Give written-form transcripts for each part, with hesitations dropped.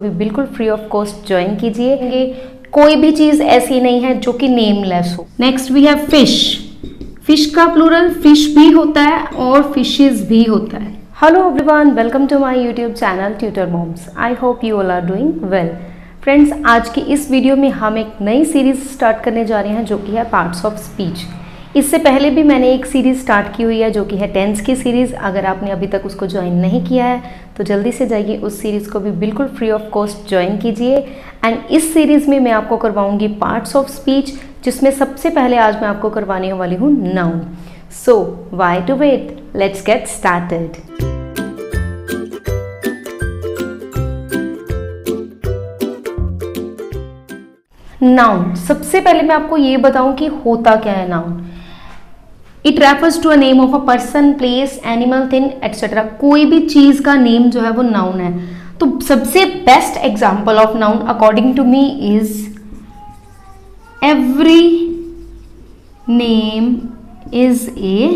भी बिल्कुल free of cost join कीजिए। कोई भी चीज ऐसी नहीं है जो कि नेमलेस हो। Next we have fish. Fish का प्लूरल फिश भी होता है और फिशेस भी होता है। Hello everyone, welcome to my YouTube channel tutor moms. I hope you all are doing well. Friends, आज की इस वीडियो में हम एक नई सीरीज स्टार्ट करने जा रहे हैं जो कि है पार्ट्स ऑफ स्पीच। इससे पहले भी मैंने एक सीरीज़ स्टार्ट की हुई है जो कि है टेंस की सीरीज़। अगर आपने अभी तक उसको ज्वाइन नहीं किया है तो जल्दी से जाइए उस सीरीज़ को भी बिल्कुल फ्री ऑफ कॉस्ट ज्वाइन कीजिए। एंड इस सीरीज़ में मैं आपको करवाऊंगी पार्ट्स ऑफ स्पीच, जिसमें सबसे पहले आज मैं आपको करवाने वाली हूँ noun. So why to wait, let's get started. Noun, सबसे पहले मैं आपको ये बताऊं कि होता क्या है noun. It refers to a name of a person, place, animal, thing etcetera. कोई भी चीज का नेम जो है वो नाउन है। तो सबसे best example of noun according to me is every name is a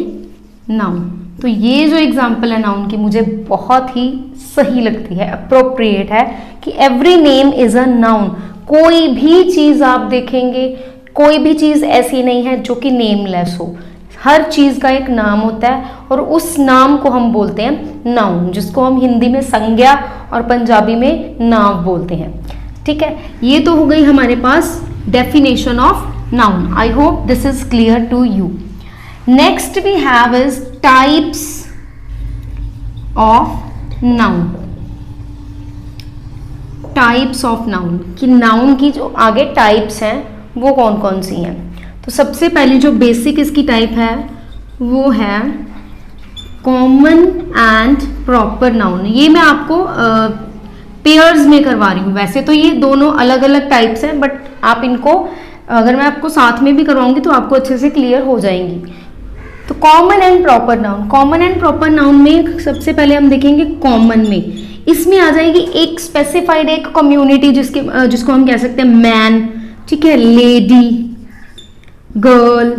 noun. तो ये जो एग्जांपल है नाउन की मुझे बहुत ही सही लगती है, अप्रोप्रिएट है कि every name is a noun. कोई भी चीज आप देखेंगे, कोई भी चीज ऐसी नहीं है जो कि नेमलेस हो। हर चीज का एक नाम होता है और उस नाम को हम बोलते हैं नाउन, जिसको हम हिंदी में संज्ञा और पंजाबी में नाम बोलते हैं। ठीक है, ये तो हो गई हमारे पास definition of noun. I hope this is clear to you. Next we have is types of noun. Types of noun कि नाउन की जो आगे टाइप्स हैं वो कौन कौन सी हैं। तो सबसे पहले जो बेसिक इसकी टाइप है वो है कॉमन एंड प्रॉपर नाउन। ये मैं आपको पेयर्स में करवा रही हूँ। वैसे तो ये दोनों अलग अलग टाइप्स हैं, बट आप इनको अगर मैं आपको साथ में भी करवाऊंगी तो आपको अच्छे से क्लियर हो जाएंगी। तो common and proper noun, common and proper noun में सबसे पहले हम देखेंगे कॉमन में। इसमें आ जाएगी एक स्पेसिफाइड एक कम्युनिटी जिसको हम कह सकते हैं मैन, ठीक है, लेडी, गर्ल,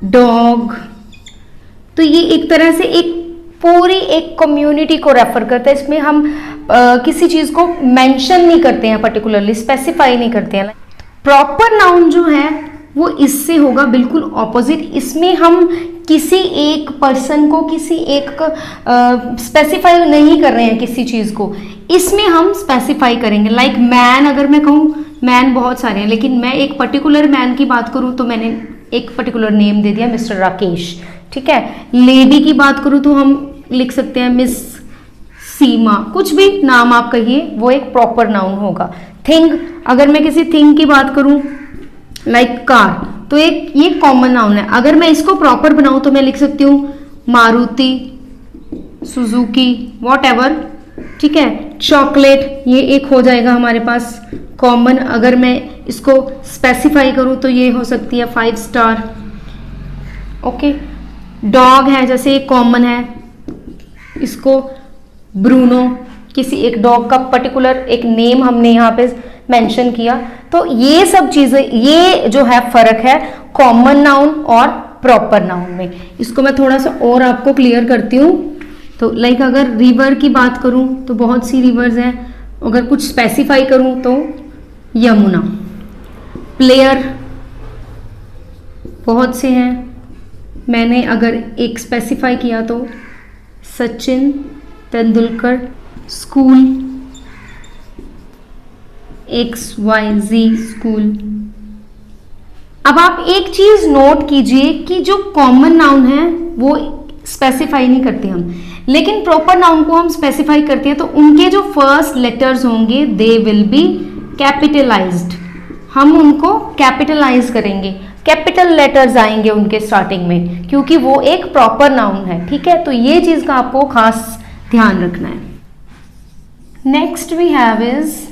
डॉग। तो ये एक तरह से एक पूरी एक कम्युनिटी को रेफर करता है। इसमें हम किसी चीज को मेंशन नहीं करते हैं, पर्टिकुलरली स्पेसिफाई नहीं करते हैं। प्रॉपर नाउन जो है वो इससे होगा बिल्कुल ऑपोजिट। इसमें हम किसी एक पर्सन को, किसी एक स्पेसिफाई नहीं कर रहे हैं किसी चीज को, इसमें हम स्पेसिफाई करेंगे। लाइक मैन, अगर मैं कहूँ मैन बहुत सारे हैं, लेकिन मैं एक पर्टिकुलर मैन की बात करूँ तो मैंने एक पर्टिकुलर नेम दे दिया, मिस्टर राकेश। ठीक है, लेडी की बात करूँ तो हम लिख सकते हैं मिस सीमा। कुछ भी नाम आप कहिए वो एक प्रॉपर नाउन होगा। थिंग, अगर मैं किसी थिंग की बात करूँ लाइक कार, तो एक ये कॉमन नाउन है। अगर मैं इसको प्रॉपर बनाऊं तो मैं लिख सकती हूँ मारुति, सुजुकी, वॉट एवर। ठीक है, चॉकलेट, ये एक हो जाएगा हमारे पास कॉमन। अगर मैं इसको स्पेसिफाई करूँ तो ये हो सकती है 5 स्टार। ओके, डॉग है जैसे एक कॉमन है, इसको ब्रूनो, किसी एक डॉग का पर्टिकुलर एक नेम हमने यहाँ पे मेंशन किया। तो ये सब चीजें, ये जो है फर्क है कॉमन नाउन और प्रॉपर नाउन में। इसको मैं थोड़ा सा और आपको क्लियर करती हूँ। तो लाइक अगर रिवर की बात करूँ तो बहुत सी रिवर्स हैं। अगर कुछ स्पेसिफाई करूँ तो यमुना। प्लेयर बहुत से हैं, मैंने अगर एक स्पेसिफाई किया तो Sachin Tendulkar. School XYZ school. अब आप एक चीज नोट कीजिए कि जो कॉमन नाउन है वो स्पेसिफाई नहीं करते हम, लेकिन प्रॉपर नाउन को हम स्पेसिफाई करते हैं। तो उनके जो फर्स्ट लेटर्स होंगे दे विल बी कैपिटलाइज्ड। हम उनको कैपिटलाइज करेंगे, कैपिटल लेटर्स आएंगे उनके स्टार्टिंग में, क्योंकि वो एक प्रॉपर नाउन है। ठीक है, तो ये चीज का आपको खास ध्यान रखना है। Next we have is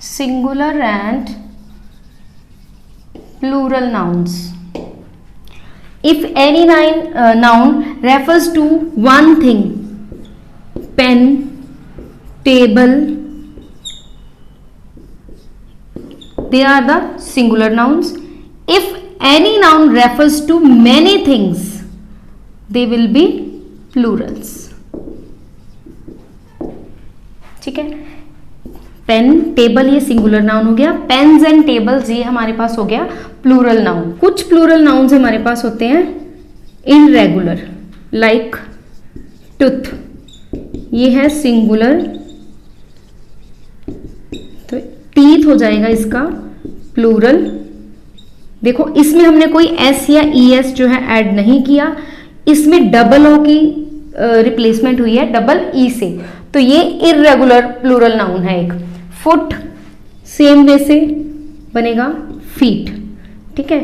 singular and plural nouns. If any noun refers to one thing, pen, table, they are the singular nouns. If any noun refers to many things, they will be plurals. ठीक है। Pen table ये singular noun हो गया, pens and tables ये हमारे पास हो गया plural noun. कुछ प्लूरल नाउन्स हमारे पास होते हैं इनरेगुलर, लाइक टूथ, ये है सिंगुलर, तो टीथ हो जाएगा इसका प्लूरल। देखो इसमें हमने कोई एस या ई एस जो है ऐड नहीं किया, इसमें डबल ओ की रिप्लेसमेंट हुई है डबल ई से, तो ये इर्रेगुलर प्लूरल नाउन है एक। फुट सेम वे से बनेगा फीट, ठीक है।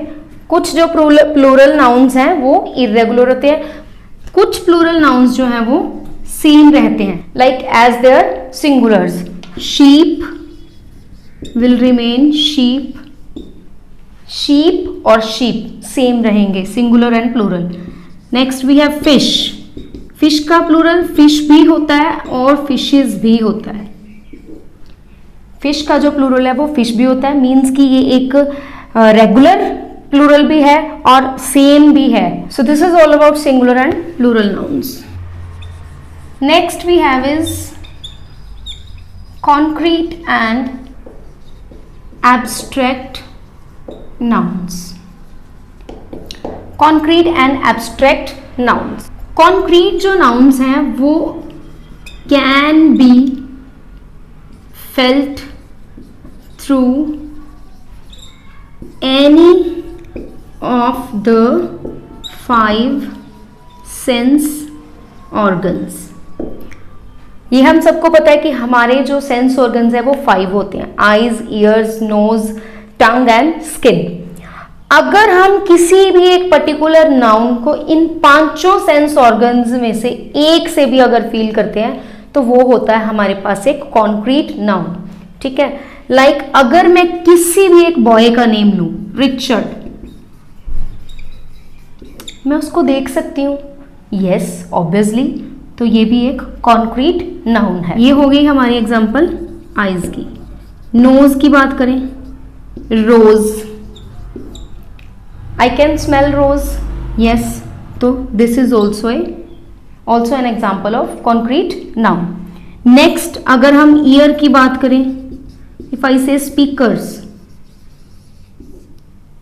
कुछ जो प्लूरल नाउन्स हैं वो इर्रेगुलर होते हैं, कुछ प्लूरल नाउन्स जो हैं वो सेम रहते हैं, like as their singulars. Sheep will remain sheep, sheep और शीप सेम रहेंगे, singular and plural. Next we have fish, fish का प्लूरल फिश भी होता है और फिशेस भी होता है। फिश का जो प्लूरल है वो फिश भी होता है, मीन्स कि ये एक रेगुलर प्लूरल भी है और सेम भी है। So this is all about singular and plural nouns. Next we have is concrete and abstract nouns. Concrete and abstract nouns. Concrete जो nouns हैं वो can be felt through any of the 5 sense organs. ये हम सबको पता है कि हमारे जो सेंस ऑर्गन्स है वो 5 होते हैं, eyes, ears, nose, tongue and skin. अगर हम किसी भी एक पर्टिकुलर नाउन को इन 5 सेंस ऑर्गन्स में से एक से भी अगर फील करते हैं तो वो होता है हमारे पास एक कॉन्क्रीट नाउन, ठीक है। लाइक अगर मैं किसी भी एक बॉय का नेम लूं, रिचर्ड, मैं उसको देख सकती हूं, यस ऑब्वियसली, तो ये भी एक कॉन्क्रीट नाउन है। ये हो गई हमारी एग्जांपल आईज की। नोज की बात करें, rose, I can smell rose, yes, तो this is also an example of concrete noun. Next अगर हम ईयर की बात करें, इफ आई से स्पीकर्स,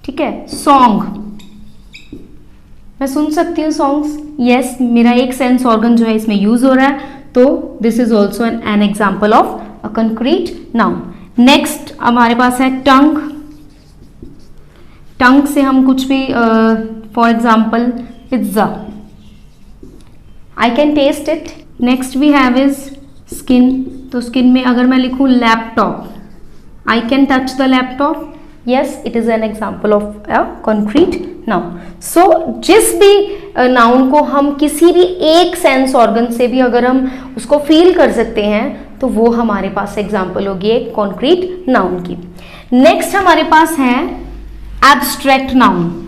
ठीक है। सॉन्ग, मैं सुन सकती हूँ सॉन्ग्स, यस, मेरा एक सेंस ऑर्गन जो है इसमें यूज हो रहा है, तो this is also an example of a concrete noun. Next हमारे पास है टंग। टंग से हम कुछ भी, for example pizza, I can taste it. Next we have is skin, तो स्किन में अगर मैं लिखूं laptop, I can touch the laptop, yes, it is an example of a concrete noun. So जिस भी नाउन को हम किसी भी एक सेंस ऑर्गन से भी अगर हम उसको फील कर सकते हैं तो वो हमारे पास एग्जाम्पल होगी एक कॉन्क्रीट नाउन की। नेक्स्ट हमारे पास है एब्स्ट्रैक्ट नाउन।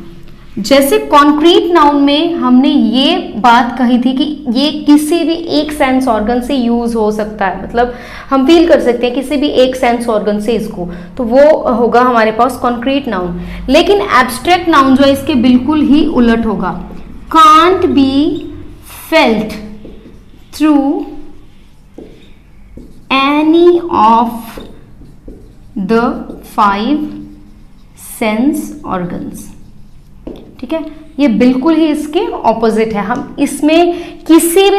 जैसे कॉन्क्रीट नाउन में हमने ये बात कही थी कि ये किसी भी एक सेंस ऑर्गन से यूज हो सकता है, मतलब हम फील कर सकते हैं किसी भी एक सेंस ऑर्गन से इसको, तो वो होगा हमारे पास कॉन्क्रीट नाउन। लेकिन एब्स्ट्रैक्ट नाउन जो है इसके बिल्कुल ही उलट होगा, can't be felt through any of the 5 sense organs, ठीक है। ये बिल्कुल ही इसके ऑपोजिट है, हम इसमें किसी भी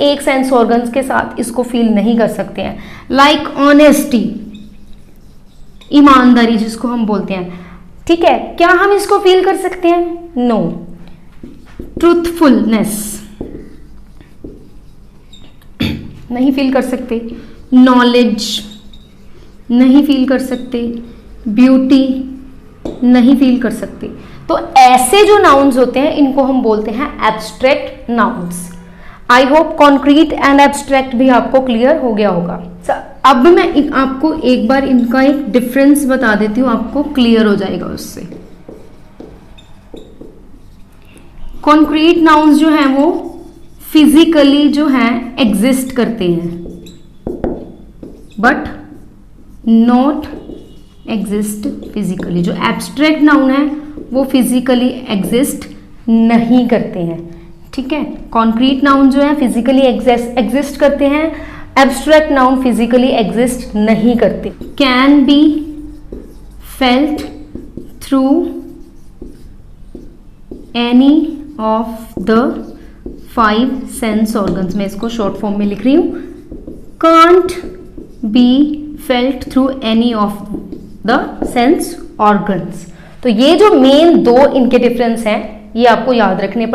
एक सेंस ऑर्गन्स के साथ इसको फील नहीं कर सकते हैं। लाइक ऑनेस्टी, ईमानदारी जिसको हम बोलते हैं, ठीक है, क्या हम इसको फील कर सकते हैं? नो। ट्रूथफुलनेस नहीं फील कर सकते, नॉलेज नहीं फील कर सकते, ब्यूटी नहीं फील कर सकते। तो ऐसे जो नाउन्स होते हैं इनको हम बोलते हैं abstract nouns. I hope concrete and abstract भी आपको क्लियर हो गया होगा। अब मैं आपको एक बार इनका एक डिफरेंस बता देती हूँ, आपको क्लियर हो जाएगा उससे। कॉन्क्रीट नाउन्स जो हैं वो फिजिकली जो हैं एग्जिस्ट करते हैं, बट नॉट एग्जिस्ट फिजिकली। जो एब्स्ट्रैक्ट नाउन है वो फिजिकली एग्जिस्ट नहीं करते हैं, ठीक है। कॉन्क्रीट नाउन जो है फिजिकली एग्जिस्ट करते हैं, एब्स्ट्रैक्ट नाउन फिजिकली एग्जिस्ट नहीं करते। Can be felt through any of the 5 sense organs. मैं इसको शॉर्ट फॉर्म में लिख रही हूं, can't be felt through any of the sense organs. तो ये जो मेन दो इनके डिफरेंस हैं, ये आपको याद रखने